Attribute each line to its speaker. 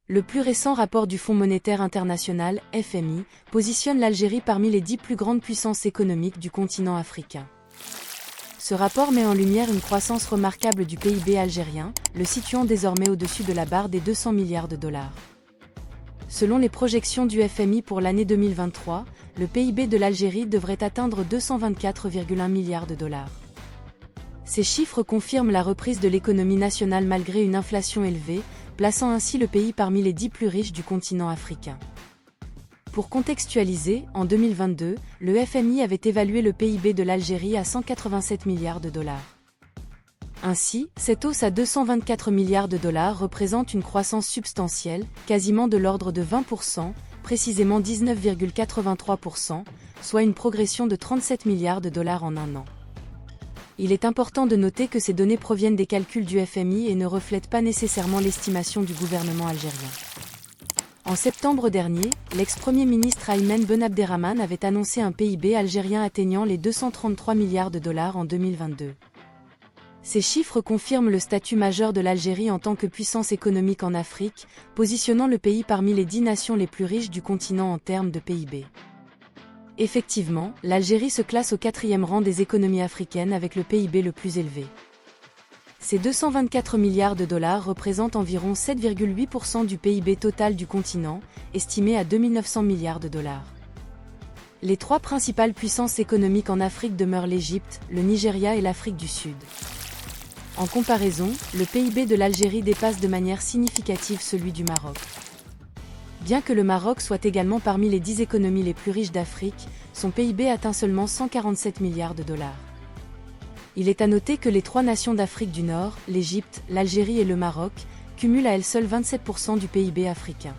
Speaker 1: Le plus récent rapport du Fonds monétaire international, FMI, positionne l'Algérie parmi les 10 plus grandes puissances économiques du continent africain. Ce rapport met en lumière une croissance remarquable du PIB algérien, le situant désormais au-dessus de la barre des 200 milliards de dollars. Selon les projections du FMI pour l'année 2023, le PIB de l'Algérie devrait atteindre 224,1 milliards de dollars. Ces chiffres confirment la reprise de l'économie nationale malgré une inflation élevée, plaçant ainsi le pays parmi les 10 plus riches du continent africain. Pour contextualiser, en 2022, le FMI avait évalué le PIB de l'Algérie à 187 milliards de dollars. Ainsi, cette hausse à 224 milliards de dollars représente une croissance substantielle, quasiment de l'ordre de 20%, précisément 19,83%, soit une progression de 37 milliards de dollars en un an. Il est important de noter que ces données proviennent des calculs du FMI et ne reflètent pas nécessairement l'estimation du gouvernement algérien. En septembre dernier, l'ex-premier ministre Aymen Ben Abderrahmane avait annoncé un PIB algérien atteignant les 233 milliards de dollars en 2022. Ces chiffres confirment le statut majeur de l'Algérie en tant que puissance économique en Afrique, positionnant le pays parmi les 10 nations les plus riches du continent en termes de PIB. Effectivement, l'Algérie se classe au 4e rang des économies africaines avec le PIB le plus élevé. Ces 224 milliards de dollars représentent environ 7,8% du PIB total du continent, estimé à 2900 milliards de dollars. Les trois principales puissances économiques en Afrique demeurent l'Égypte, le Nigeria et l'Afrique du Sud. En comparaison, le PIB de l'Algérie dépasse de manière significative celui du Maroc. Bien que le Maroc soit également parmi les 10 économies les plus riches d'Afrique, son PIB atteint seulement 147 milliards de dollars. Il est à noter que les trois nations d'Afrique du Nord, l'Égypte, l'Algérie et le Maroc, cumulent à elles seules 27% du PIB africain.